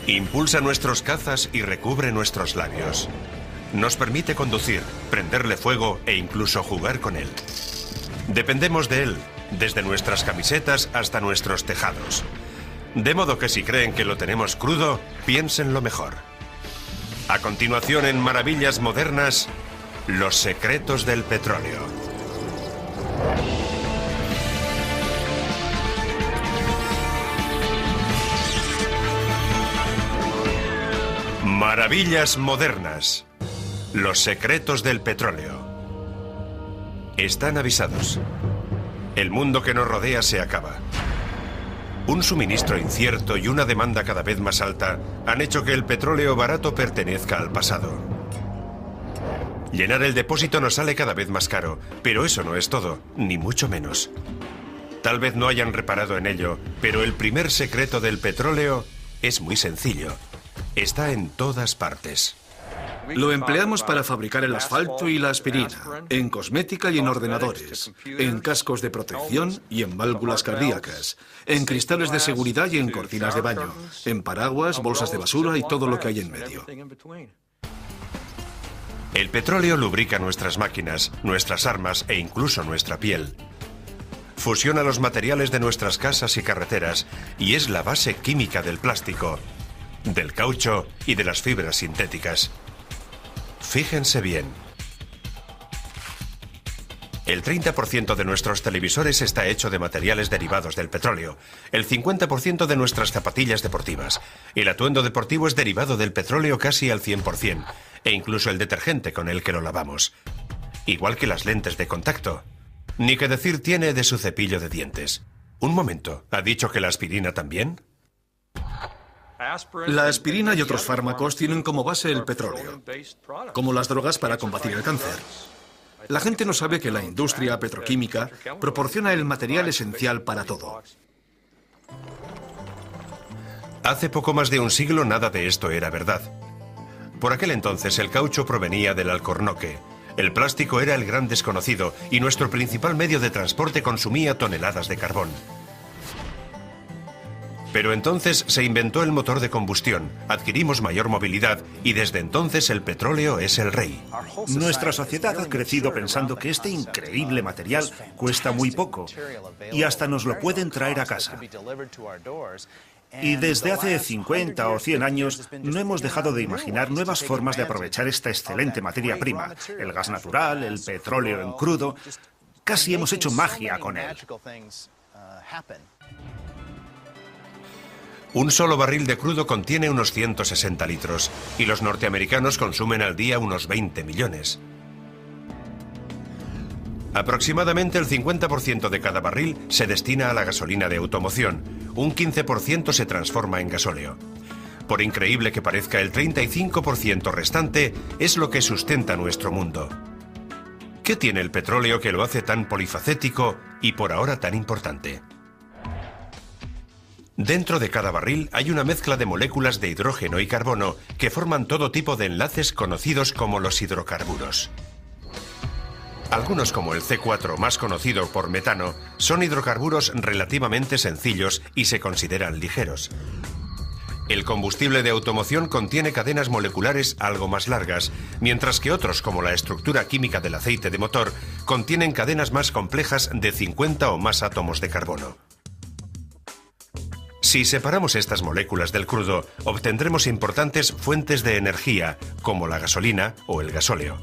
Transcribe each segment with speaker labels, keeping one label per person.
Speaker 1: Impulsa nuestros cazas y recubre nuestros labios. Nos permite conducir, prenderle fuego e incluso jugar con él. Dependemos de él, desde nuestras camisetas hasta nuestros tejados. De modo que si creen que lo tenemos crudo, piénsenlo mejor. A continuación, en Maravillas Modernas, los secretos del petróleo. Maravillas Modernas. Los secretos del petróleo. Están avisados. El mundo que nos rodea se acaba. Un suministro incierto y una demanda cada vez más alta han hecho que el petróleo barato pertenezca al pasado. Llenar el depósito nos sale cada vez más caro, pero eso no es todo, ni mucho menos. Tal vez no hayan reparado en ello, pero el primer secreto del petróleo es muy sencillo. Está en todas partes.
Speaker 2: Lo empleamos para fabricar el asfalto y la aspirina, en cosmética y en ordenadores, en cascos de protección y en válvulas cardíacas, en cristales de seguridad y en cortinas de baño, en paraguas, bolsas de basura y todo lo que hay en medio.
Speaker 1: El petróleo lubrica nuestras máquinas, nuestras armas e incluso nuestra piel. Fusiona los materiales de nuestras casas y carreteras y es la base química del plástico, del caucho y de las fibras sintéticas. Fíjense bien. El 30% de nuestros televisores está hecho de materiales derivados del petróleo, el 50% de nuestras zapatillas deportivas. El atuendo deportivo es derivado del petróleo casi al 100%, e incluso el detergente con el que lo lavamos. Igual que las lentes de contacto. Ni que decir tiene de su cepillo de dientes. Un momento, ¿ha dicho que la aspirina también?
Speaker 2: La aspirina y otros fármacos tienen como base el petróleo, como las drogas para combatir el cáncer. La gente no sabe que la industria petroquímica proporciona el material esencial para todo.
Speaker 1: Hace poco más de un siglo nada de esto era verdad. Por aquel entonces el caucho provenía del alcornoque. El plástico era el gran desconocido y nuestro principal medio de transporte consumía toneladas de carbón. Pero entonces se inventó el motor de combustión, adquirimos mayor movilidad y desde entonces el petróleo es el rey.
Speaker 3: Nuestra sociedad ha crecido pensando que este increíble material cuesta muy poco y hasta nos lo pueden traer a casa. Y desde hace 50 o 100 años no hemos dejado de imaginar nuevas formas de aprovechar esta excelente materia prima, el gas natural, el petróleo en crudo. Casi hemos hecho magia con él.
Speaker 1: Un solo barril de crudo contiene unos 160 litros y los norteamericanos consumen al día unos 20 millones. Aproximadamente el 50% de cada barril se destina a la gasolina de automoción, un 15% se transforma en gasóleo. Por increíble que parezca, el 35% restante es lo que sustenta nuestro mundo. ¿Qué tiene el petróleo que lo hace tan polifacético y por ahora tan importante? Dentro de cada barril hay una mezcla de moléculas de hidrógeno y carbono que forman todo tipo de enlaces conocidos como los hidrocarburos. Algunos, como el C4, más conocido por metano, son hidrocarburos relativamente sencillos y se consideran ligeros. El combustible de automoción contiene cadenas moleculares algo más largas, mientras que otros, como la estructura química del aceite de motor, contienen cadenas más complejas de 50 o más átomos de carbono. Si separamos estas moléculas del crudo, obtendremos importantes fuentes de energía, como la gasolina o el gasóleo.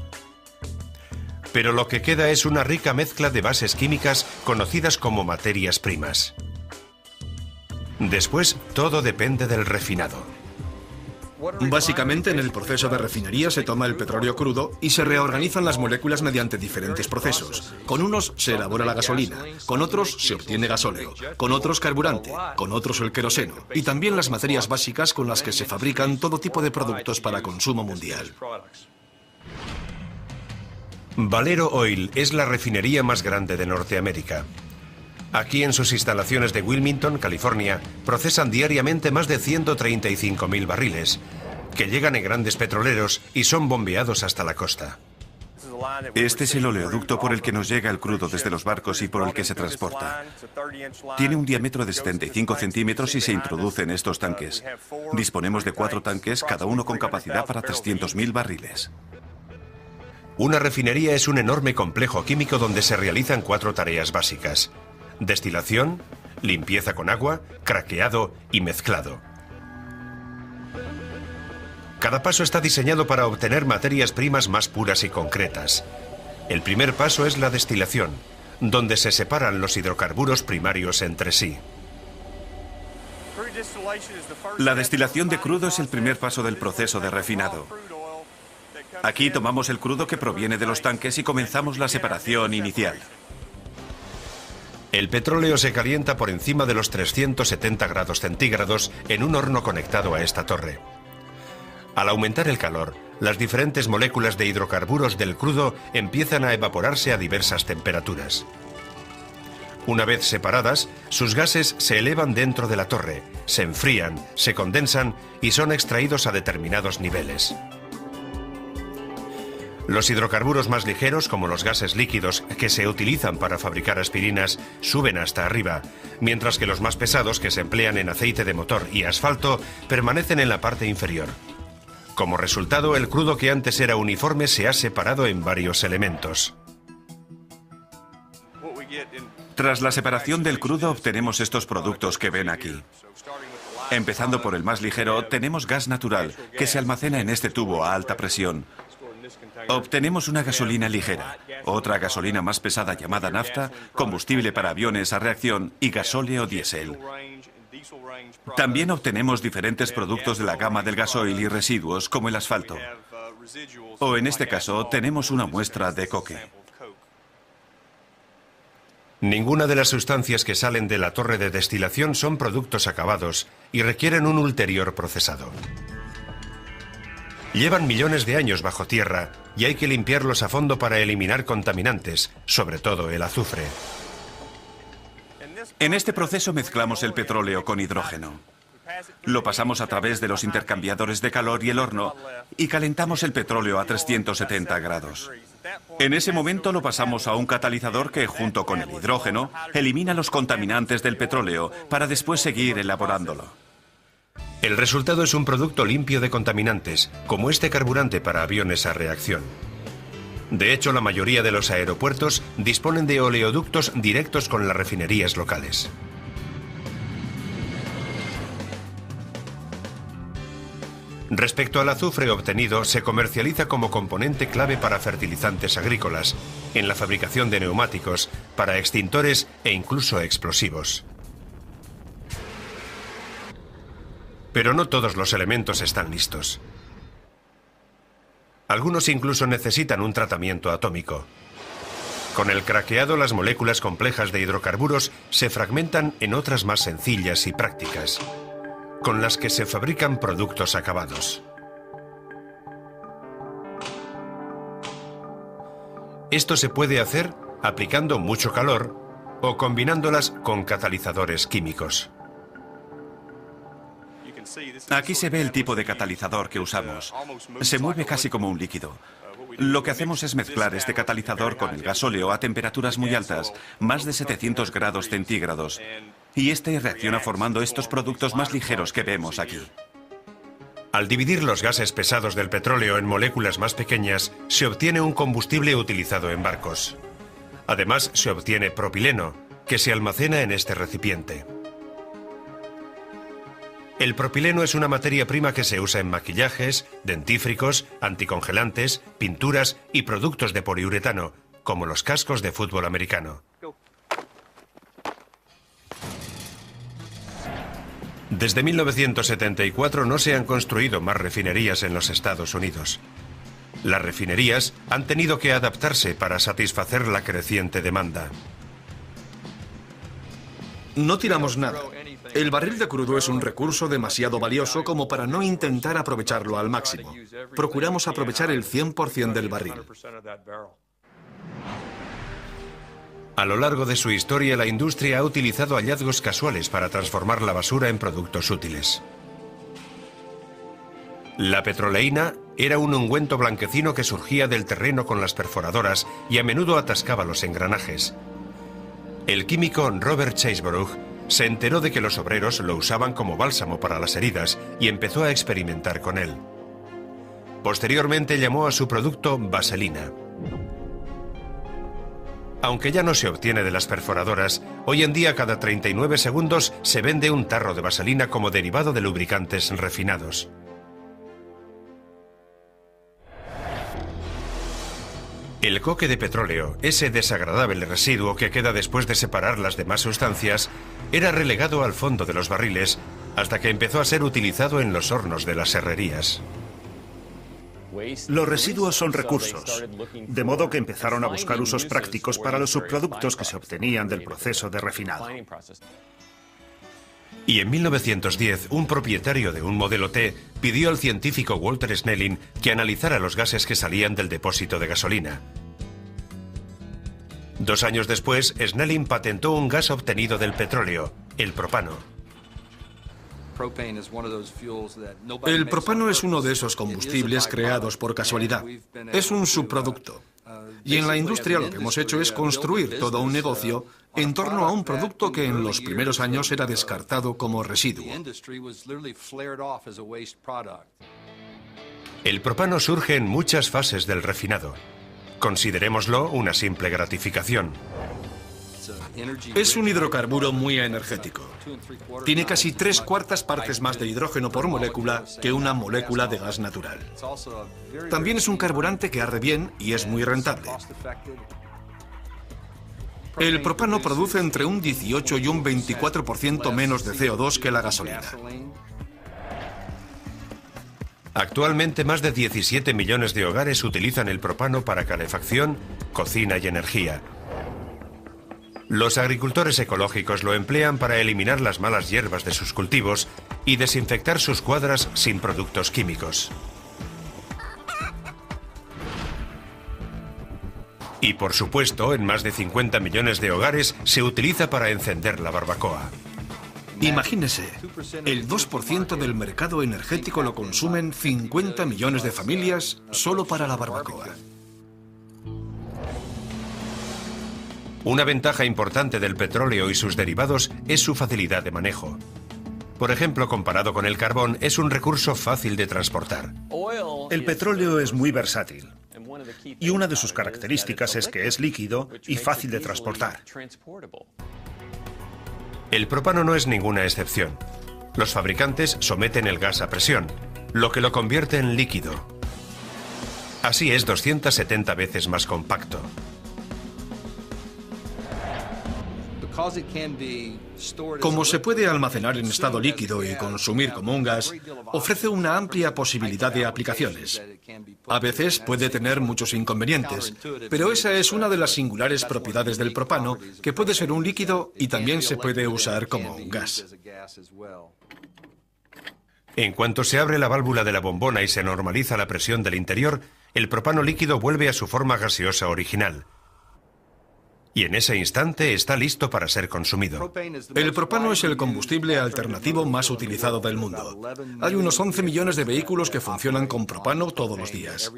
Speaker 1: Pero lo que queda es una rica mezcla de bases químicas conocidas como materias primas. Después, todo depende del refinado.
Speaker 2: Básicamente, en el proceso de refinería se toma el petróleo crudo y se reorganizan las moléculas mediante diferentes procesos. Con unos se elabora la gasolina, con otros se obtiene gasóleo, con otros carburante, con otros el queroseno y también las materias básicas con las que se fabrican todo tipo de productos para consumo mundial.
Speaker 1: Valero Oil es la refinería más grande de Norteamérica. Aquí en sus instalaciones de Wilmington, California, procesan diariamente más de 135.000 barriles, que llegan en grandes petroleros y son bombeados hasta la costa.
Speaker 4: Este es el oleoducto por el que nos llega el crudo desde los barcos y por el que se transporta. Tiene un diámetro de 75 centímetros y se introduce en estos tanques. Disponemos de 4 tanques, cada uno con capacidad para 300.000 barriles.
Speaker 1: Una refinería es un enorme complejo químico donde se realizan 4 tareas básicas: destilación, limpieza con agua, craqueado y mezclado. Cada paso está diseñado para obtener materias primas más puras y concretas. El primer paso es la destilación, donde se separan los hidrocarburos primarios entre sí.
Speaker 4: La destilación de crudo es el primer paso del proceso de refinado. Aquí tomamos el crudo que proviene de los tanques y comenzamos la separación inicial.
Speaker 1: El petróleo se calienta por encima de los 370 grados centígrados en un horno conectado a esta torre. Al aumentar el calor, las diferentes moléculas de hidrocarburos del crudo empiezan a evaporarse a diversas temperaturas. Una vez separadas, sus gases se elevan dentro de la torre, se enfrían, se condensan y son extraídos a determinados niveles. Los hidrocarburos más ligeros, como los gases líquidos que se utilizan para fabricar aspirinas, suben hasta arriba, mientras que los más pesados, que se emplean en aceite de motor y asfalto, permanecen en la parte inferior. Como resultado, el crudo que antes era uniforme se ha separado en varios elementos.
Speaker 4: Tras la separación del crudo obtenemos estos productos que ven aquí. Empezando por el más ligero, tenemos gas natural, que se almacena en este tubo a alta presión. Obtenemos una gasolina ligera, otra gasolina más pesada llamada nafta, combustible para aviones a reacción y gasóleo diésel. También obtenemos diferentes productos de la gama del gasoil y residuos, como el asfalto. O en este caso, tenemos una muestra de coque.
Speaker 1: Ninguna de las sustancias que salen de la torre de destilación son productos acabados y requieren un ulterior procesado. Llevan millones de años bajo tierra y hay que limpiarlos a fondo para eliminar contaminantes, sobre todo el azufre.
Speaker 4: En este proceso mezclamos el petróleo con hidrógeno. Lo pasamos a través de los intercambiadores de calor y el horno y calentamos el petróleo a 370 grados. En ese momento lo pasamos a un catalizador que, junto con el hidrógeno, elimina los contaminantes del petróleo para después seguir elaborándolo.
Speaker 1: El resultado es un producto limpio de contaminantes, como este carburante para aviones a reacción. De hecho, la mayoría de los aeropuertos disponen de oleoductos directos con las refinerías locales. Respecto al azufre obtenido, se comercializa como componente clave para fertilizantes agrícolas, en la fabricación de neumáticos, para extintores e incluso explosivos. Pero no todos los elementos están listos. Algunos incluso necesitan un tratamiento atómico. Con el craqueado, las moléculas complejas de hidrocarburos se fragmentan en otras más sencillas y prácticas, con las que se fabrican productos acabados. Esto se puede hacer aplicando mucho calor o combinándolas con catalizadores químicos.
Speaker 4: Aquí se ve el tipo de catalizador que usamos. Se mueve casi como un líquido. Lo que hacemos es mezclar este catalizador con el gasóleo a temperaturas muy altas, más de 700 grados centígrados, y este reacciona formando estos productos más ligeros que vemos aquí.
Speaker 1: Al dividir los gases pesados del petróleo en moléculas más pequeñas, se obtiene un combustible utilizado en barcos. Además, se obtiene propileno, que se almacena en este recipiente. El propileno es una materia prima que se usa en maquillajes, dentífricos, anticongelantes, pinturas y productos de poliuretano, como los cascos de fútbol americano. Desde 1974 no se han construido más refinerías en los Estados Unidos. Las refinerías han tenido que adaptarse para satisfacer la creciente demanda.
Speaker 2: No tiramos nada. El barril de crudo es un recurso demasiado valioso como para no intentar aprovecharlo al máximo. Procuramos aprovechar el 100% del barril.
Speaker 1: A lo largo de su historia, la industria ha utilizado hallazgos casuales para transformar la basura en productos útiles. La petroleína era un ungüento blanquecino que surgía del terreno con las perforadoras y a menudo atascaba los engranajes. El químico Robert Chasebrough se enteró de que los obreros lo usaban como bálsamo para las heridas y empezó a experimentar con él. Posteriormente llamó a su producto vaselina. Aunque ya no se obtiene de las perforadoras, hoy en día cada 39 segundos se vende un tarro de vaselina como derivado de lubricantes refinados. El coque de petróleo, ese desagradable residuo que queda después de separar las demás sustancias, era relegado al fondo de los barriles hasta que empezó a ser utilizado en los hornos de las herrerías.
Speaker 3: Los residuos son recursos, de modo que empezaron a buscar usos prácticos para los subproductos que se obtenían del proceso de refinado.
Speaker 1: Y en 1910, un propietario de un modelo T pidió al científico Walter Snelling que analizara los gases que salían del depósito de gasolina. 2 años después, Snelling patentó un gas obtenido del petróleo, el propano.
Speaker 2: El propano es uno de esos combustibles creados por casualidad. Es un subproducto. Y en la industria lo que hemos hecho es construir todo un negocio en torno a un producto que en los primeros años era descartado como residuo.
Speaker 1: El propano surge en muchas fases del refinado. Considerémoslo una simple gratificación.
Speaker 2: Es un hidrocarburo muy energético. Tiene casi 3/4 partes más de hidrógeno por molécula que una molécula de gas natural. También es un carburante que arde bien y es muy rentable. El propano produce entre un 18 y un 24% menos de CO2 que la gasolina.
Speaker 1: Actualmente más de 17 millones de hogares utilizan el propano para calefacción, cocina y energía. Los agricultores ecológicos lo emplean para eliminar las malas hierbas de sus cultivos y desinfectar sus cuadras sin productos químicos. Y por supuesto, en más de 50 millones de hogares se utiliza para encender la barbacoa.
Speaker 2: Imagínese, el 2% del mercado energético lo consumen 50 millones de familias solo para la barbacoa.
Speaker 1: Una ventaja importante del petróleo y sus derivados es su facilidad de manejo. Por ejemplo, comparado con el carbón, es un recurso fácil de transportar.
Speaker 3: El petróleo es muy versátil y una de sus características es que es líquido y fácil de transportar.
Speaker 1: El propano no es ninguna excepción. Los fabricantes someten el gas a presión, lo que lo convierte en líquido. Así es 270 veces más compacto.
Speaker 2: Como se puede almacenar en estado líquido y consumir como un gas, ofrece una amplia posibilidad de aplicaciones. A veces puede tener muchos inconvenientes, pero esa es una de las singulares propiedades del propano, que puede ser un líquido y también se puede usar como un gas.
Speaker 1: En cuanto se abre la válvula de la bombona y se normaliza la presión del interior, el propano líquido vuelve a su forma gaseosa original. Y en ese instante está listo para ser consumido.
Speaker 2: El propano es el combustible alternativo más utilizado del mundo. Hay unos 11 millones de vehículos que funcionan con propano todos los días.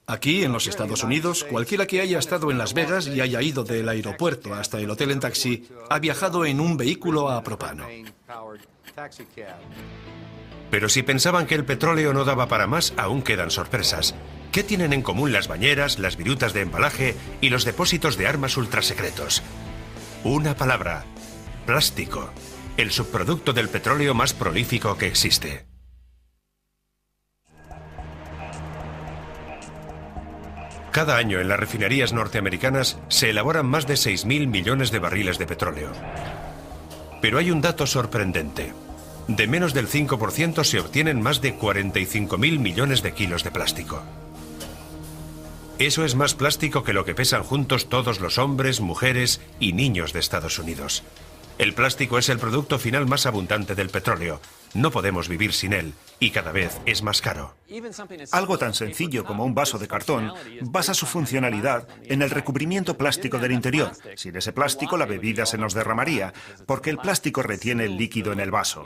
Speaker 2: Aquí, en los Estados Unidos, cualquiera que haya estado en Las Vegas y haya ido del aeropuerto hasta el hotel en taxi, ha viajado en un vehículo a propano.
Speaker 1: Pero si pensaban que el petróleo no daba para más, aún quedan sorpresas. ¿Qué tienen en común las bañeras, las virutas de embalaje y los depósitos de armas ultrasecretos? Una palabra: plástico, el subproducto del petróleo más prolífico que existe. Cada año en las refinerías norteamericanas se elaboran más de 6.000 millones de barriles de petróleo. Pero hay un dato sorprendente. De menos del 5% se obtienen más de 45.000 millones de kilos de plástico. Eso es más plástico que lo que pesan juntos todos los hombres, mujeres y niños de Estados Unidos. El plástico es el producto final más abundante del petróleo. No podemos vivir sin él y cada vez es más caro.
Speaker 3: Algo tan sencillo como un vaso de cartón basa su funcionalidad en el recubrimiento plástico del interior. Sin ese plástico la bebida se nos derramaría, porque el plástico retiene el líquido en el vaso.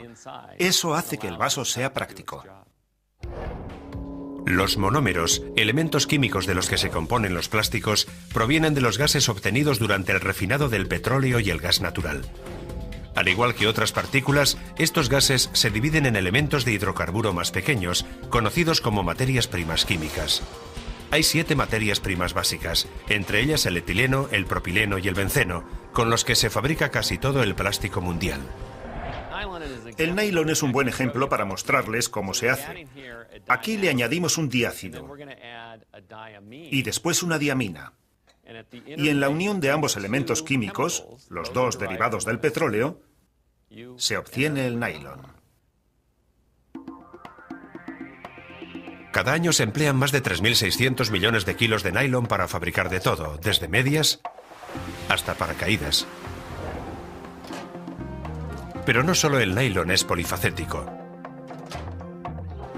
Speaker 3: Eso hace que el vaso sea práctico.
Speaker 1: Los monómeros, elementos químicos de los que se componen los plásticos, provienen de los gases obtenidos durante el refinado del petróleo y el gas natural. Al igual que otras partículas, estos gases se dividen en elementos de hidrocarburo más pequeños, conocidos como materias primas químicas. Hay 7 materias primas básicas, entre ellas el etileno, el propileno y el benceno, con los que se fabrica casi todo el plástico mundial.
Speaker 3: El nylon es un buen ejemplo para mostrarles cómo se hace. Aquí le añadimos un diácido y después una diamina. Y en la unión de ambos elementos químicos, los dos derivados del petróleo, se obtiene el nylon.
Speaker 1: Cada año se emplean más de 3.600 millones de kilos de nylon para fabricar de todo, desde medias hasta paracaídas. Pero no solo el nylon es polifacético.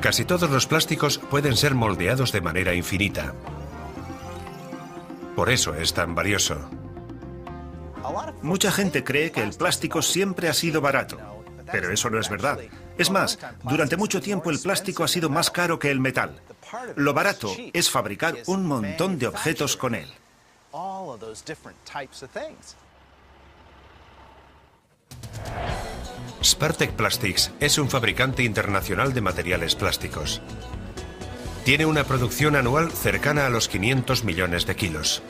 Speaker 1: Casi todos los plásticos pueden ser moldeados de manera infinita. Por eso es tan valioso.
Speaker 3: Mucha gente cree que el plástico siempre ha sido barato, pero eso no es verdad. Es más, durante mucho tiempo el plástico ha sido más caro que el metal. Lo barato es fabricar un montón de objetos con él.
Speaker 1: Spartek Plastics es un fabricante internacional de materiales plásticos. Tiene una producción anual cercana a los 500 millones de kilos.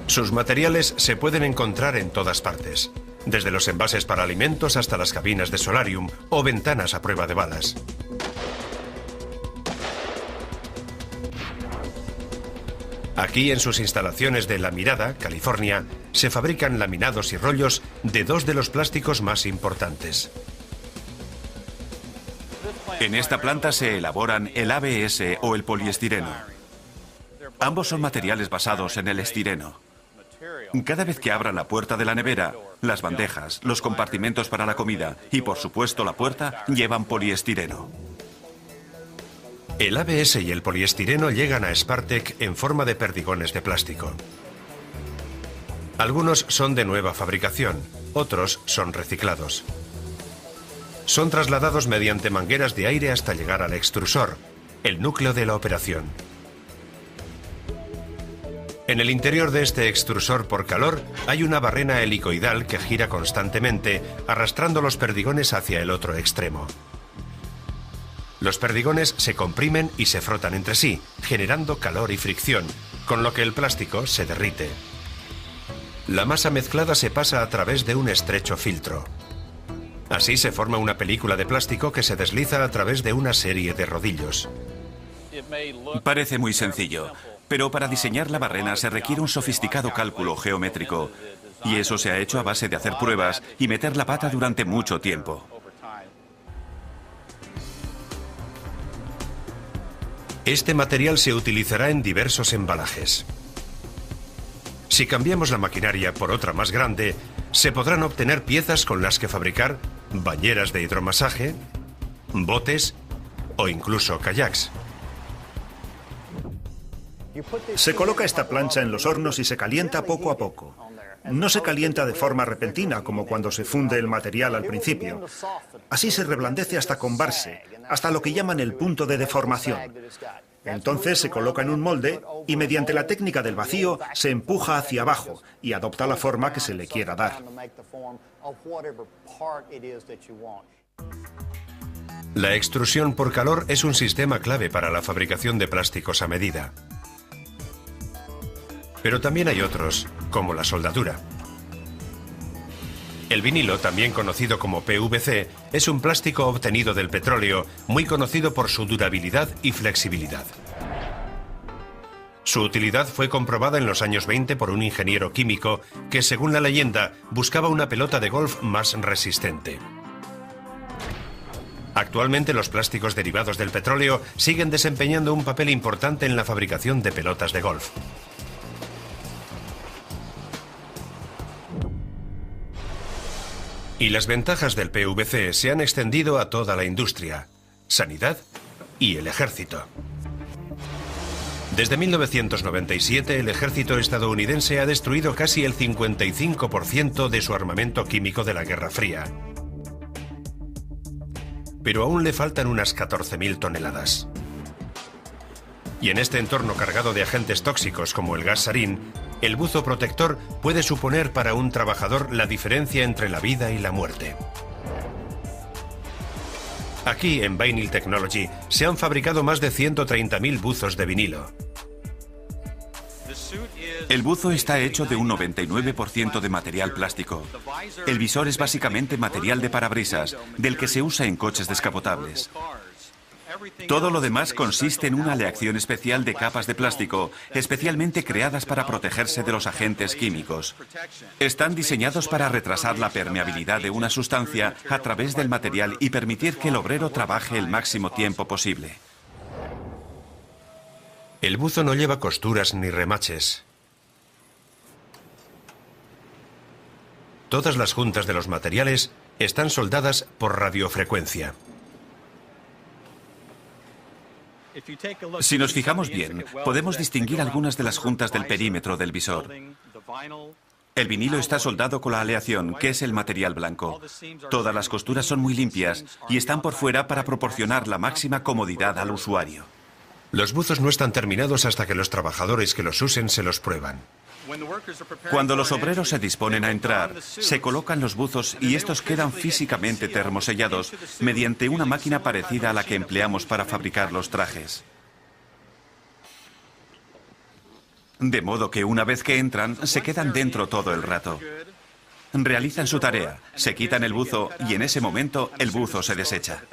Speaker 1: Sus materiales se pueden encontrar en todas partes, desde los envases para alimentos hasta las cabinas de solarium o ventanas a prueba de balas. Aquí, en sus instalaciones de La Mirada, California, se fabrican laminados y rollos de 2 de los plásticos más importantes.
Speaker 4: En esta planta se elaboran el ABS o el poliestireno. Ambos son materiales basados en el estireno. Cada vez que abran la puerta de la nevera, las bandejas, los compartimentos para la comida y, por supuesto, la puerta, llevan poliestireno.
Speaker 1: El ABS y el poliestireno llegan a Spartek en forma de perdigones de plástico. Algunos son de nueva fabricación, otros son reciclados. Son trasladados mediante mangueras de aire hasta llegar al extrusor, el núcleo de la operación. En el interior de este extrusor por calor hay una barrena helicoidal que gira constantemente, arrastrando los perdigones hacia el otro extremo. Los perdigones se comprimen y se frotan entre sí, generando calor y fricción, con lo que el plástico se derrite. La masa mezclada se pasa a través de un estrecho filtro. Así se forma una película de plástico que se desliza a través de una serie de rodillos.
Speaker 4: Parece muy sencillo, pero para diseñar la barrena se requiere un sofisticado cálculo geométrico, y eso se ha hecho a base de hacer pruebas y meter la pata durante mucho tiempo.
Speaker 1: Este material se utilizará en diversos embalajes. Si cambiamos la maquinaria por otra más grande, se podrán obtener piezas con las que fabricar bañeras de hidromasaje, botes o incluso kayaks.
Speaker 3: Se coloca esta plancha en los hornos y se calienta poco a poco. No se calienta de forma repentina, como cuando se funde el material al principio. Así se reblandece hasta combarse, hasta lo que llaman el punto de deformación. Entonces se coloca en un molde y mediante la técnica del vacío se empuja hacia abajo y adopta la forma que se le quiera dar.
Speaker 1: La extrusión por calor es un sistema clave para la fabricación de plásticos a medida. Pero también hay otros, como la soldadura. El vinilo, también conocido como PVC, es un plástico obtenido del petróleo, muy conocido por su durabilidad y flexibilidad. Su utilidad fue comprobada en los años 20 por un ingeniero químico que, según la leyenda, buscaba una pelota de golf más resistente. Actualmente los plásticos derivados del petróleo siguen desempeñando un papel importante en la fabricación de pelotas de golf. Y las ventajas del PVC se han extendido a toda la industria, sanidad y el ejército. Desde 1997, el ejército estadounidense ha destruido casi el 55% de su armamento químico de la Guerra Fría. pero aún le faltan unas 14.000 toneladas. Y en este entorno cargado de agentes tóxicos como el gas sarín, el buzo protector puede suponer para un trabajador la diferencia entre la vida y la muerte. Aquí, en Vinyl Technology, se han fabricado más de 130.000 buzos de vinilo.
Speaker 4: El buzo está hecho de un 99% de material plástico. El visor es básicamente material de parabrisas, del que se usa en coches descapotables. Todo lo demás consiste en una aleación especial de capas de plástico, especialmente creadas para protegerse de los agentes químicos. Están diseñados para retrasar la permeabilidad de una sustancia a través del material y permitir que el obrero trabaje el máximo tiempo posible.
Speaker 1: El buzo no lleva costuras ni remaches. Todas las juntas de los materiales están soldadas por radiofrecuencia.
Speaker 4: Si nos fijamos bien, podemos distinguir algunas de las juntas del perímetro del visor. El vinilo está soldado con la aleación, que es el material blanco. Todas las costuras son muy limpias y están por fuera para proporcionar la máxima comodidad al usuario.
Speaker 1: Los buzos no están terminados hasta que los trabajadores que los usen se los prueban.
Speaker 4: Cuando los obreros se disponen a entrar, se colocan los buzos y estos quedan físicamente termosellados mediante una máquina parecida a la que empleamos para fabricar los trajes. De modo que una vez que entran, se quedan dentro todo el rato. Realizan su tarea, se quitan el buzo y en ese momento el buzo se desecha.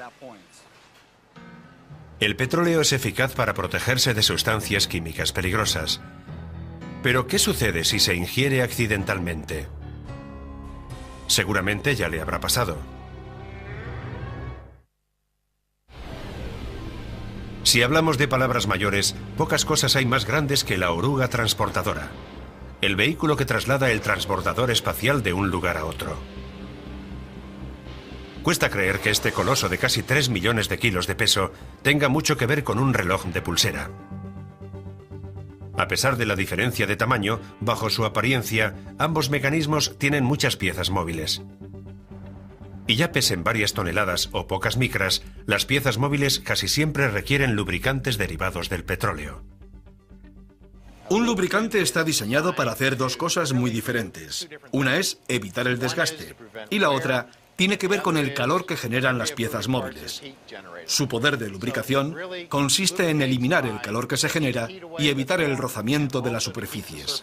Speaker 1: El petróleo es eficaz para protegerse de sustancias químicas peligrosas. Pero, ¿qué sucede si se ingiere accidentalmente? Seguramente ya le habrá pasado. Si hablamos de palabras mayores, pocas cosas hay más grandes que la oruga transportadora, el vehículo que traslada el transbordador espacial de un lugar a otro. Cuesta creer que este coloso de casi 3 millones de kilos de peso tenga mucho que ver con un reloj de pulsera. A pesar de la diferencia de tamaño, bajo su apariencia, ambos mecanismos tienen muchas piezas móviles. Y ya pesen varias toneladas o pocas micras, las piezas móviles casi siempre requieren lubricantes derivados del petróleo.
Speaker 2: Un lubricante está diseñado para hacer dos cosas muy diferentes. Una es evitar el desgaste y la otra tiene que ver con el calor que generan las piezas móviles. Su poder de lubricación consiste en eliminar el calor que se genera y evitar el rozamiento de las superficies.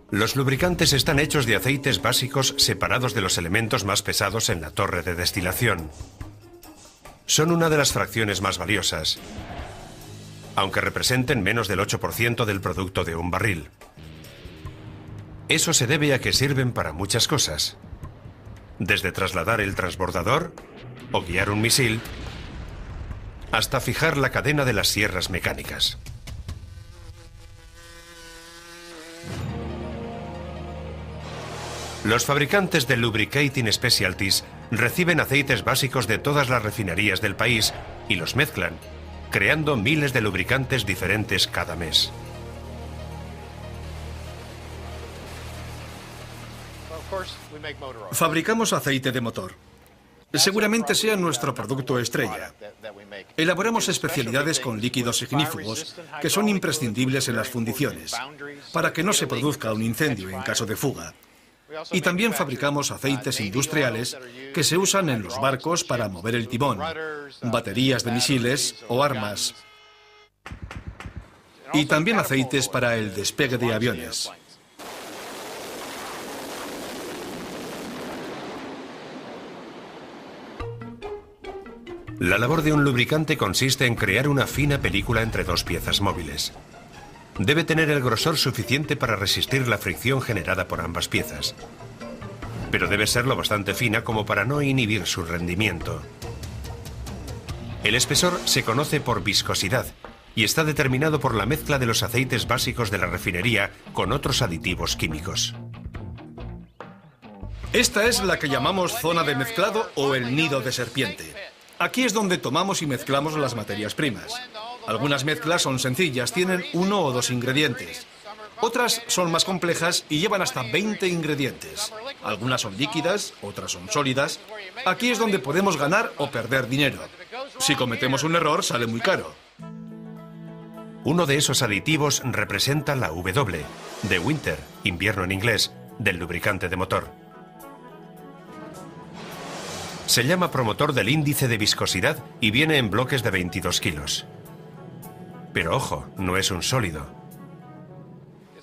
Speaker 1: Los lubricantes están hechos de aceites básicos separados de los elementos más pesados en la torre de destilación. Son una de las fracciones más valiosas, aunque representen menos del 8% del producto de un barril. Eso se debe a que sirven para muchas cosas, desde trasladar el transbordador o guiar un misil, hasta fijar la cadena de las sierras mecánicas. Los fabricantes de Lubricating Specialties reciben aceites básicos de todas las refinerías del país y los mezclan, creando miles de lubricantes diferentes cada mes.
Speaker 2: Fabricamos aceite de motor. Seguramente sea nuestro producto estrella. Elaboramos especialidades con líquidos ignífugos que son imprescindibles en las fundiciones, para que no se produzca un incendio en caso de fuga. Y también fabricamos aceites industriales que se usan en los barcos para mover el timón, baterías de misiles o armas. Y también aceites para el despegue de aviones.
Speaker 1: La labor de un lubricante consiste en crear una fina película entre dos piezas móviles. Debe tener el grosor suficiente para resistir la fricción generada por ambas piezas, pero debe ser lo bastante fina como para no inhibir su rendimiento. El espesor se conoce por viscosidad y está determinado por la mezcla de los aceites básicos de la refinería con otros aditivos químicos.
Speaker 2: Esta es la que llamamos zona de mezclado o el nido de serpiente. Aquí es donde tomamos y mezclamos las materias primas. Algunas mezclas son sencillas, tienen 1 o 2 ingredientes. Otras son más complejas y llevan hasta 20 ingredientes. Algunas son líquidas, otras son sólidas. Aquí es donde podemos ganar o perder dinero. Si cometemos un error, sale muy caro.
Speaker 1: Uno de esos aditivos representa la W, de winter, invierno en inglés, del lubricante de motor. Se llama promotor del índice de viscosidad y viene en bloques de 22 kilos. Pero ojo, no es un sólido.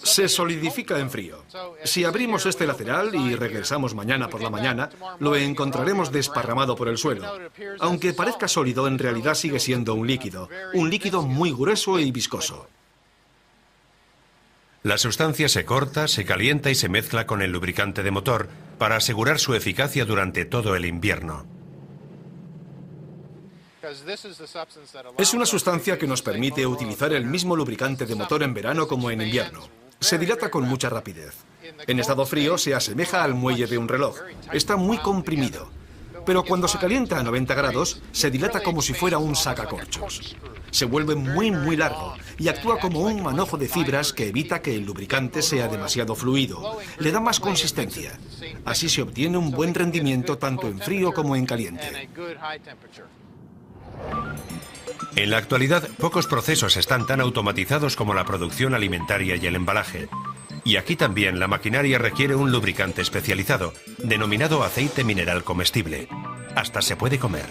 Speaker 2: Se solidifica en frío. Si abrimos este lateral y regresamos mañana por la mañana, lo encontraremos desparramado por el suelo. Aunque parezca sólido, en realidad sigue siendo un líquido muy grueso y viscoso.
Speaker 1: La sustancia se corta, se calienta y se mezcla con el lubricante de motor para asegurar su eficacia durante todo el invierno.
Speaker 2: Es una sustancia que nos permite utilizar el mismo lubricante de motor en verano como en invierno. Se dilata con mucha rapidez. En estado frío se asemeja al muelle de un reloj. Está muy comprimido. Pero cuando se calienta a 90 grados, se dilata como si fuera un sacacorchos. Se vuelve muy largo y actúa como un manojo de fibras que evita que el lubricante sea demasiado fluido. Le da más consistencia. Así se obtiene un buen rendimiento tanto en frío como en caliente.
Speaker 1: En la actualidad, pocos procesos están tan automatizados como la producción alimentaria y el embalaje. Y aquí también la maquinaria requiere un lubricante especializado, denominado aceite mineral comestible. Hasta se puede comer.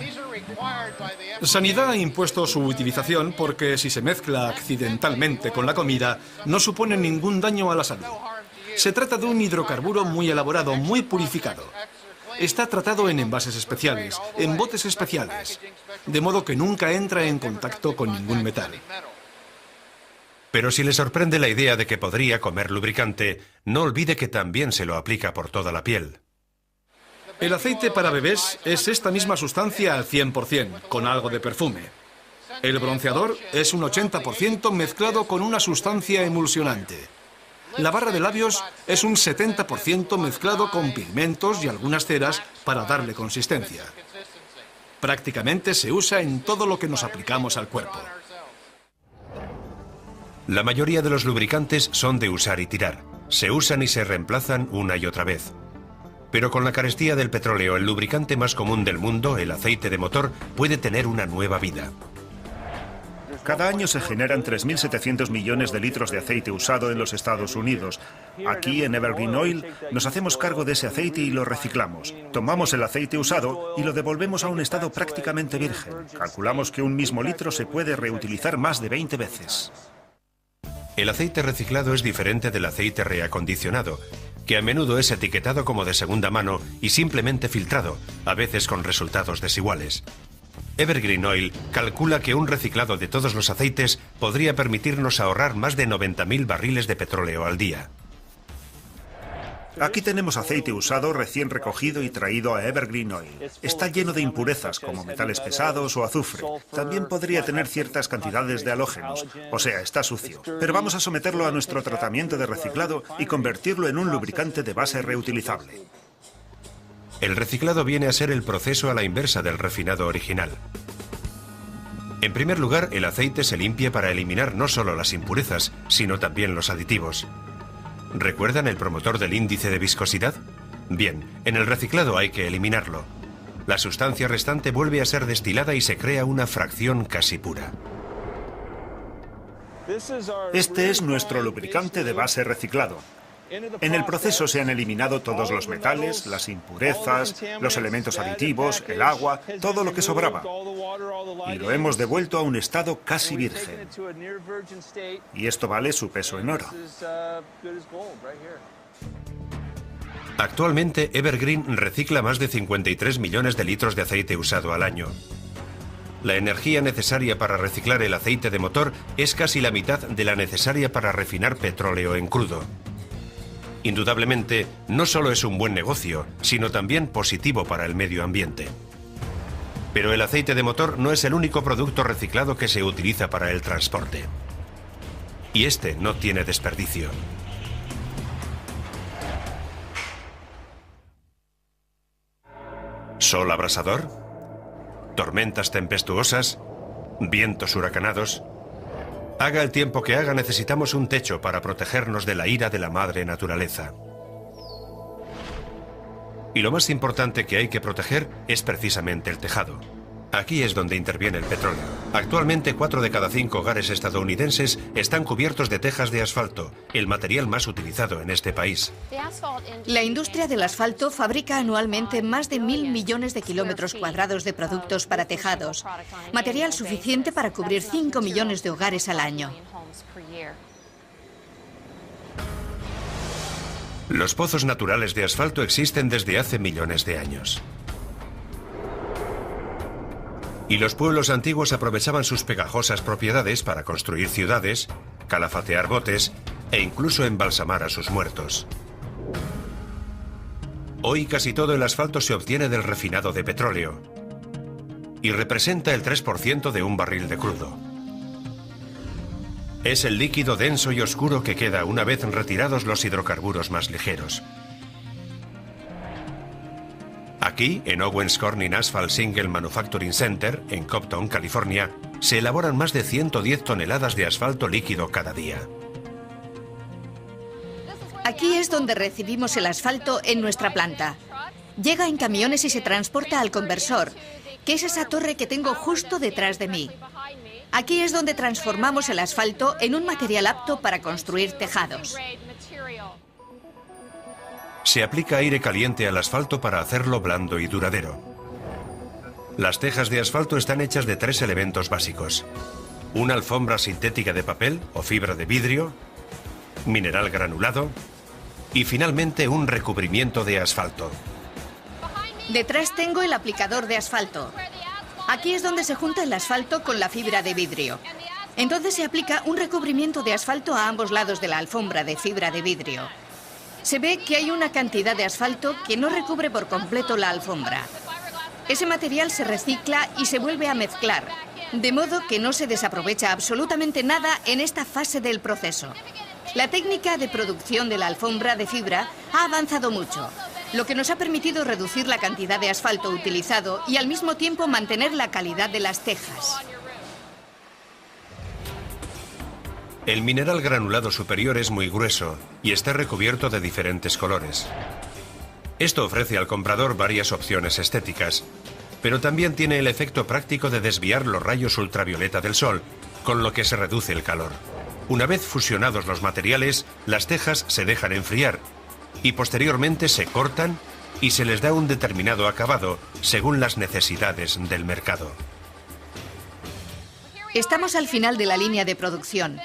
Speaker 2: Sanidad ha impuesto su utilización porque si se mezcla accidentalmente con la comida, no supone ningún daño a la salud. Se trata de un hidrocarburo muy elaborado, muy purificado. Está tratado en envases especiales, en botes especiales, de modo que nunca entra en contacto con ningún metal.
Speaker 1: Pero si le sorprende la idea de que podría comer lubricante, no olvide que también se lo aplica por toda la piel.
Speaker 2: El aceite para bebés es esta misma sustancia al 100%, con algo de perfume. El bronceador es un 80% mezclado con una sustancia emulsionante. La barra de labios es un 70% mezclado con pigmentos y algunas ceras para darle consistencia. Prácticamente se usa en todo lo que nos aplicamos al cuerpo.
Speaker 1: La mayoría de los lubricantes son de usar y tirar. Se usan y se reemplazan una y otra vez. Pero con la carestía del petróleo, el lubricante más común del mundo, el aceite de motor, puede tener una nueva vida.
Speaker 3: Cada año se generan 3.700 millones de litros de aceite usado en los Estados Unidos. Aquí, en Evergreen Oil, nos hacemos cargo de ese aceite y lo reciclamos. Tomamos el aceite usado y lo devolvemos a un estado prácticamente virgen. Calculamos que un mismo litro se puede reutilizar más de 20 veces.
Speaker 1: El aceite reciclado es diferente del aceite reacondicionado, que a menudo es etiquetado como de segunda mano y simplemente filtrado, a veces con resultados desiguales. Evergreen Oil calcula que un reciclado de todos los aceites podría permitirnos ahorrar más de 90.000 barriles de petróleo al día.
Speaker 3: Aquí tenemos aceite usado recién recogido y traído a Evergreen Oil. Está lleno de impurezas como metales pesados o azufre. También podría tener ciertas cantidades de halógenos, o sea, está sucio. Pero vamos a someterlo a nuestro tratamiento de reciclado y convertirlo en un lubricante de base reutilizable.
Speaker 1: El reciclado viene a ser el proceso a la inversa del refinado original. En primer lugar, el aceite se limpia para eliminar no solo las impurezas, sino también los aditivos. ¿Recuerdan el promotor del índice de viscosidad? Bien, en el reciclado hay que eliminarlo. La sustancia restante vuelve a ser destilada y se crea una fracción casi pura.
Speaker 3: Este es nuestro lubricante de base reciclado. En el proceso se han eliminado todos los metales, las impurezas, los elementos aditivos, el agua, todo lo que sobraba. Y lo hemos devuelto a un estado casi virgen. Y esto vale su peso en oro.
Speaker 1: Actualmente, Evergreen recicla más de 53 millones de litros de aceite usado al año. La energía necesaria para reciclar el aceite de motor es casi la mitad de la necesaria para refinar petróleo en crudo. Indudablemente, no solo es un buen negocio, sino también positivo para el medio ambiente. Pero el aceite de motor no es el único producto reciclado que se utiliza para el transporte. Y este no tiene desperdicio. ¿Sol abrasador? ¿Tormentas tempestuosas? ¿Vientos huracanados? Haga el tiempo que haga, necesitamos un techo para protegernos de la ira de la madre naturaleza. Y lo más importante que hay que proteger es precisamente el tejado. Aquí es donde interviene el petróleo. Actualmente 4 de cada 5 hogares estadounidenses están cubiertos de tejas de asfalto, el material más utilizado en este país.
Speaker 5: La industria del asfalto fabrica anualmente más de 1.000 millones de kilómetros cuadrados de productos para tejados, material suficiente para cubrir 5 millones de hogares al año.
Speaker 1: Los pozos naturales de asfalto existen desde hace millones de años. Y los pueblos antiguos aprovechaban sus pegajosas propiedades para construir ciudades, calafatear botes e incluso embalsamar a sus muertos. Hoy casi todo el asfalto se obtiene del refinado de petróleo y representa el 3% de un barril de crudo. Es el líquido denso y oscuro que queda una vez retirados los hidrocarburos más ligeros. Aquí, en Owens Corning Asphalt Single Manufacturing Center, en Compton, California, se elaboran más de 110 toneladas de asfalto líquido cada día.
Speaker 5: Aquí es donde recibimos el asfalto en nuestra planta. Llega en camiones y se transporta al conversor, que es esa torre que tengo justo detrás de mí. Aquí es donde transformamos el asfalto en un material apto para construir tejados.
Speaker 1: Se aplica aire caliente al asfalto para hacerlo blando y duradero. Las tejas de asfalto están hechas de 3 elementos básicos: una alfombra sintética de papel o fibra de vidrio, mineral granulado y finalmente un recubrimiento de asfalto.
Speaker 5: Detrás tengo el aplicador de asfalto. Aquí es donde se junta el asfalto con la fibra de vidrio. Entonces se aplica un recubrimiento de asfalto a ambos lados de la alfombra de fibra de vidrio. Se ve que hay una cantidad de asfalto que no recubre por completo la alfombra. Ese material se recicla y se vuelve a mezclar, de modo que no se desaprovecha absolutamente nada en esta fase del proceso. La técnica de producción de la alfombra de fibra ha avanzado mucho, lo que nos ha permitido reducir la cantidad de asfalto utilizado y al mismo tiempo mantener la calidad de las tejas.
Speaker 1: El mineral granulado superior es muy grueso y está recubierto de diferentes colores. Esto ofrece al comprador varias opciones estéticas, pero también tiene el efecto práctico de desviar los rayos ultravioleta del sol, con lo que se reduce el calor. Una vez fusionados los materiales, las tejas se dejan enfriar y posteriormente se cortan y se les da un determinado acabado según las necesidades del mercado.
Speaker 5: Estamos al final de la línea de producción.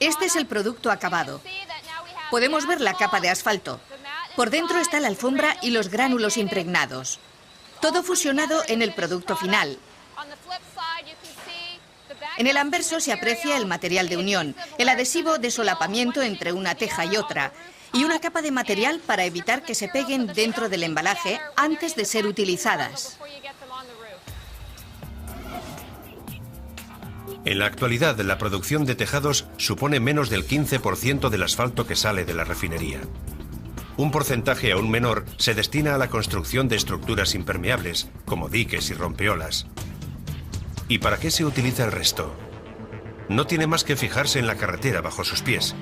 Speaker 5: Este es el producto acabado. Podemos ver la capa de asfalto. Por dentro está la alfombra y los gránulos impregnados. Todo fusionado en el producto final. En el anverso se aprecia el material de unión, el adhesivo de solapamiento entre una teja y otra, y una capa de material para evitar que se peguen dentro del embalaje antes de ser utilizadas.
Speaker 1: En la actualidad, la producción de tejados supone menos del 15% del asfalto que sale de la refinería. Un porcentaje aún menor se destina a la construcción de estructuras impermeables, como diques y rompeolas. ¿Y para qué se utiliza el resto? No tiene más que fijarse en la carretera bajo sus pies.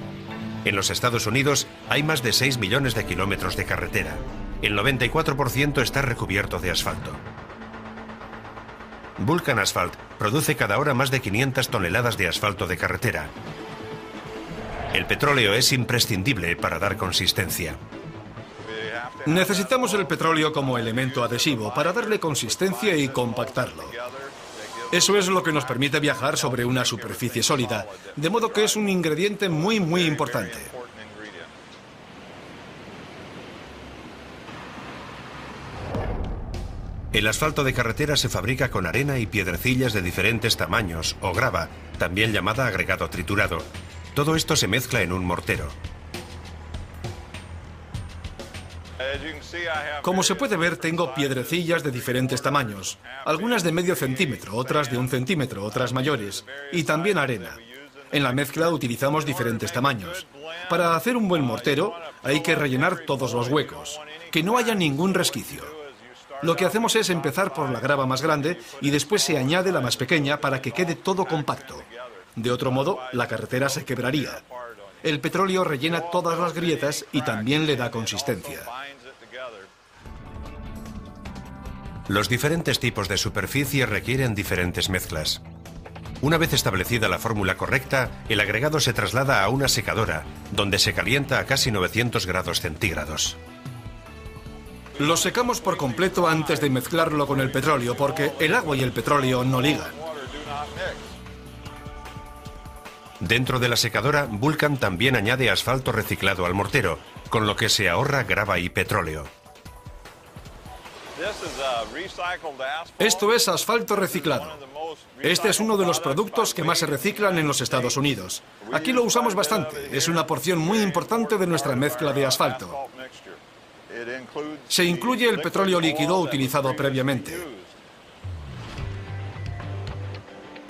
Speaker 1: En los Estados Unidos hay más de 6 millones de kilómetros de carretera. El 94% está recubierto de asfalto. Vulcan Asphalt produce cada hora más de 500 toneladas de asfalto de carretera. El petróleo es imprescindible para dar consistencia.
Speaker 2: Necesitamos el petróleo como elemento adhesivo para darle consistencia y compactarlo. Eso es lo que nos permite viajar sobre una superficie sólida, de modo que es un ingrediente muy importante.
Speaker 1: El asfalto de carretera se fabrica con arena y piedrecillas de diferentes tamaños o grava, también llamada agregado triturado. Todo esto se mezcla en un mortero.
Speaker 2: Como se puede ver, tengo piedrecillas de diferentes tamaños, algunas de medio centímetro, otras de 1 centímetro, otras mayores, y también arena. En la mezcla utilizamos diferentes tamaños. Para hacer un buen mortero hay que rellenar todos los huecos, que no haya ningún resquicio. Lo que hacemos es empezar por la grava más grande y después se añade la más pequeña para que quede todo compacto. De otro modo, la carretera se quebraría. El petróleo rellena todas las grietas y también le da consistencia.
Speaker 1: Los diferentes tipos de superficie requieren diferentes mezclas. Una vez establecida la fórmula correcta, el agregado se traslada a una secadora, donde se calienta a casi 900 grados centígrados.
Speaker 2: Lo secamos por completo antes de mezclarlo con el petróleo, porque el agua y el petróleo no ligan.
Speaker 1: Dentro de la secadora, Vulcan también añade asfalto reciclado al mortero, con lo que se ahorra grava y petróleo.
Speaker 2: Esto es asfalto reciclado. Este es uno de los productos que más se reciclan en los Estados Unidos. Aquí lo usamos bastante. Es una porción muy importante de nuestra mezcla de asfalto. Se incluye el petróleo líquido utilizado previamente.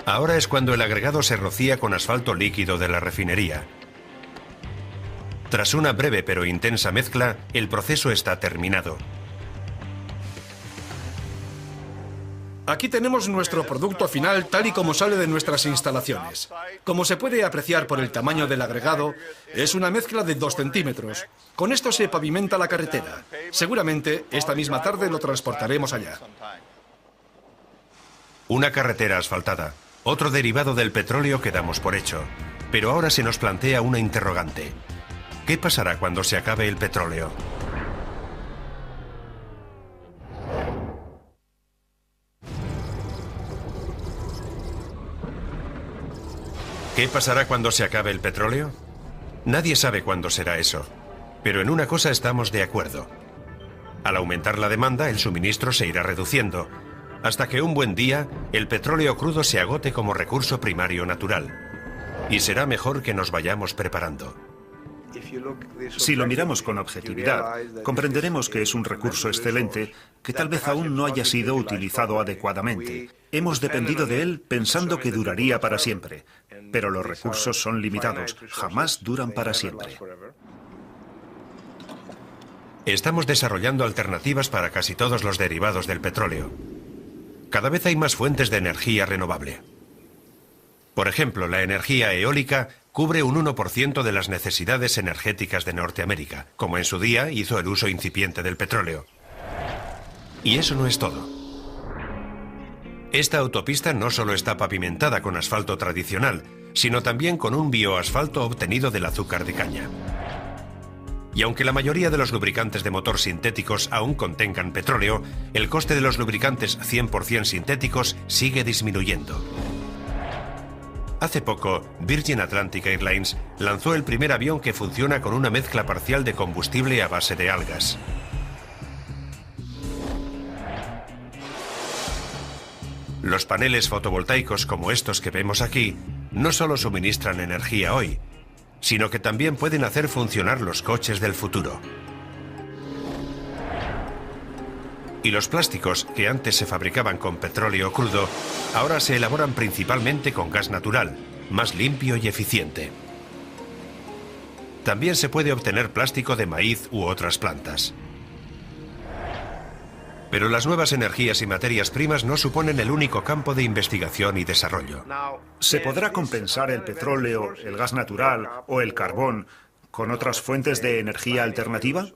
Speaker 1: Ahora es cuando el agregado se rocía con asfalto líquido de la refinería. Tras una breve pero intensa mezcla, el proceso está terminado.
Speaker 2: Aquí tenemos nuestro producto final tal y como sale de nuestras instalaciones. Como se puede apreciar por el tamaño del agregado, es una mezcla de 2 centímetros. Con esto se pavimenta la carretera. Seguramente esta misma tarde lo transportaremos allá.
Speaker 1: Una carretera asfaltada, otro derivado del petróleo que damos por hecho. Pero ahora se nos plantea una interrogante. ¿Qué pasará cuando se acabe el petróleo? ¿Qué pasará cuando se acabe el petróleo? Nadie sabe cuándo será eso. Pero en una cosa estamos de acuerdo. Al aumentar la demanda, el suministro se irá reduciendo, hasta que un buen día el petróleo crudo se agote como recurso primario natural. Y será mejor que nos vayamos preparando.
Speaker 3: Si lo miramos con objetividad, comprenderemos que es un recurso excelente que tal vez aún no haya sido utilizado adecuadamente. Hemos dependido de él pensando que duraría para siempre, pero los recursos son limitados, jamás duran para siempre.
Speaker 1: Estamos desarrollando alternativas para casi todos los derivados del petróleo. Cada vez hay más fuentes de energía renovable. Por ejemplo, la energía eólica cubre un 1% de las necesidades energéticas de Norteamérica, como en su día hizo el uso incipiente del petróleo. Y eso no es todo. Esta autopista no solo está pavimentada con asfalto tradicional, sino también con un bioasfalto obtenido del azúcar de caña. Y aunque la mayoría de los lubricantes de motor sintéticos aún contengan petróleo, el coste de los lubricantes 100% sintéticos sigue disminuyendo. Hace poco, Virgin Atlantic Airlines lanzó el primer avión que funciona con una mezcla parcial de combustible a base de algas. Los paneles fotovoltaicos como estos que vemos aquí no solo suministran energía hoy, sino que también pueden hacer funcionar los coches del futuro. Y los plásticos, que antes se fabricaban con petróleo crudo, ahora se elaboran principalmente con gas natural, más limpio y eficiente. También se puede obtener plástico de maíz u otras plantas. Pero las nuevas energías y materias primas no suponen el único campo de investigación y desarrollo.
Speaker 3: ¿Se podrá compensar el petróleo, el gas natural o el carbón con otras fuentes de energía alternativa?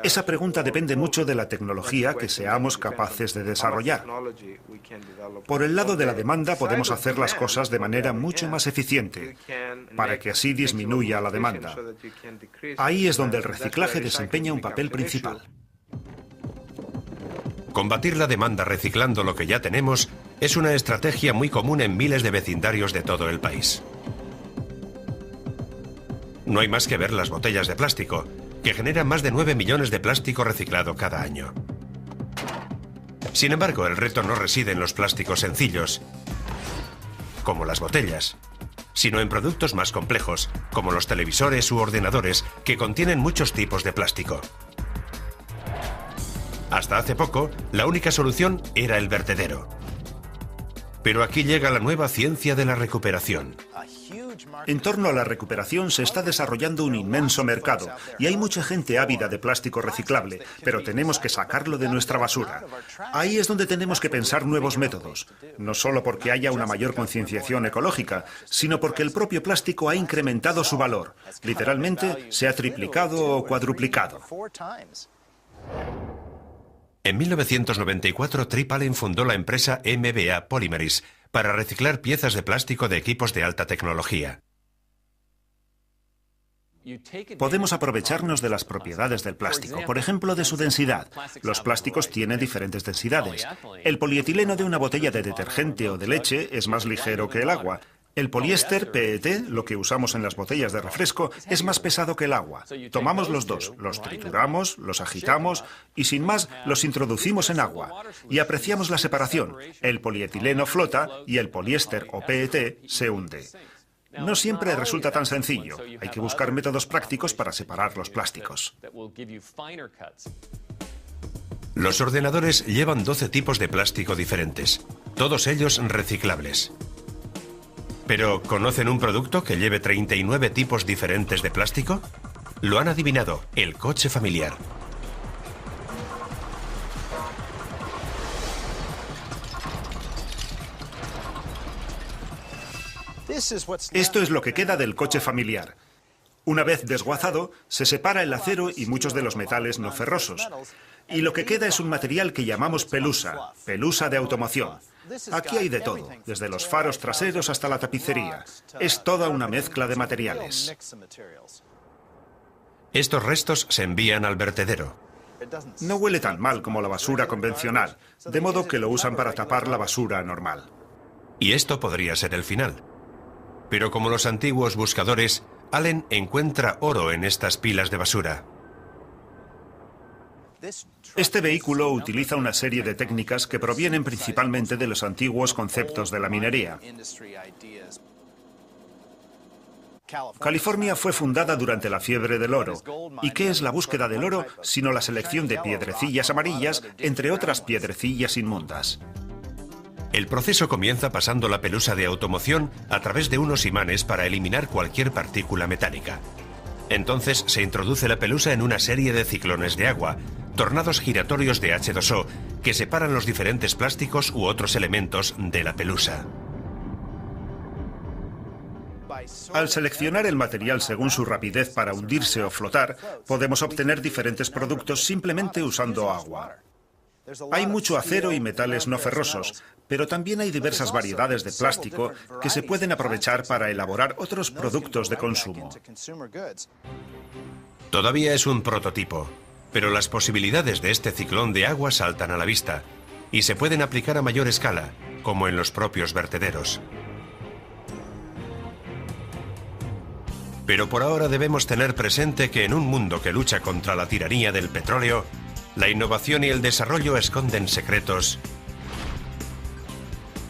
Speaker 3: Esa pregunta depende mucho de la tecnología que seamos capaces de desarrollar. Por el lado de la demanda podemos hacer las cosas de manera mucho más eficiente, para que así disminuya la demanda. Ahí es donde el reciclaje desempeña un papel principal.
Speaker 1: Combatir la demanda reciclando lo que ya tenemos es una estrategia muy común en miles de vecindarios de todo el país. No hay más que ver las botellas de plástico, que generan más de 9 millones de plástico reciclado cada año. Sin embargo, el reto no reside en los plásticos sencillos, como las botellas, sino en productos más complejos, como los televisores u ordenadores, que contienen muchos tipos de plástico. Hasta hace poco, la única solución era el vertedero. Pero aquí llega la nueva ciencia de la recuperación.
Speaker 3: En torno a la recuperación se está desarrollando un inmenso mercado y hay mucha gente ávida de plástico reciclable, pero tenemos que sacarlo de nuestra basura. Ahí es donde tenemos que pensar nuevos métodos, no solo porque haya una mayor concienciación ecológica, sino porque el propio plástico ha incrementado su valor. Literalmente se ha triplicado o cuadruplicado.
Speaker 1: En 1994, Trip Allen fundó la empresa MBA Polymeries para reciclar piezas de plástico de equipos de alta tecnología.
Speaker 3: Podemos aprovecharnos de las propiedades del plástico, por ejemplo, de su densidad. Los plásticos tienen diferentes densidades. El polietileno de una botella de detergente o de leche es más ligero que el agua. El poliéster PET, lo que usamos en las botellas de refresco, es más pesado que el agua. Tomamos los dos, los trituramos, los agitamos y sin más los introducimos en agua. Y apreciamos la separación. El polietileno flota y el poliéster o PET se hunde. No siempre resulta tan sencillo. Hay que buscar métodos prácticos para separar los plásticos.
Speaker 1: Los ordenadores llevan 12 tipos de plástico diferentes, todos ellos reciclables. ¿Pero conocen un producto que lleve 39 tipos diferentes de plástico? Lo han adivinado, el coche familiar.
Speaker 3: Esto es lo que queda del coche familiar. Una vez desguazado, se separa el acero y muchos de los metales no ferrosos. Y lo que queda es un material que llamamos pelusa, pelusa de automoción. Aquí hay de todo, desde los faros traseros hasta la tapicería. Es toda una mezcla de materiales.
Speaker 1: Estos restos se envían al vertedero.
Speaker 3: No huele tan mal como la basura convencional, de modo que lo usan para tapar la basura normal.
Speaker 1: Y esto podría ser el final. Pero como los antiguos buscadores, Allen encuentra oro en estas pilas de basura.
Speaker 3: Este vehículo utiliza una serie de técnicas que provienen principalmente de los antiguos conceptos de la minería. California fue fundada durante la fiebre del oro. ¿Y qué es la búsqueda del oro sino la selección de piedrecillas amarillas entre otras piedrecillas inmundas?
Speaker 1: El proceso comienza pasando la pelusa de automoción a través de unos imanes para eliminar cualquier partícula metálica. Entonces se introduce la pelusa en una serie de ciclones de agua, tornados giratorios de H2O, que separan los diferentes plásticos u otros elementos de la pelusa.
Speaker 3: Al seleccionar el material según su rapidez para hundirse o flotar, podemos obtener diferentes productos simplemente usando agua. Hay mucho acero y metales no ferrosos, pero también hay diversas variedades de plástico que se pueden aprovechar para elaborar otros productos de consumo.
Speaker 1: Todavía es un prototipo, pero las posibilidades de este ciclón de agua saltan a la vista y se pueden aplicar a mayor escala, como en los propios vertederos. Pero por ahora debemos tener presente que en un mundo que lucha contra la tiranía del petróleo, la innovación y el desarrollo esconden secretos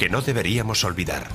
Speaker 1: que no deberíamos olvidar.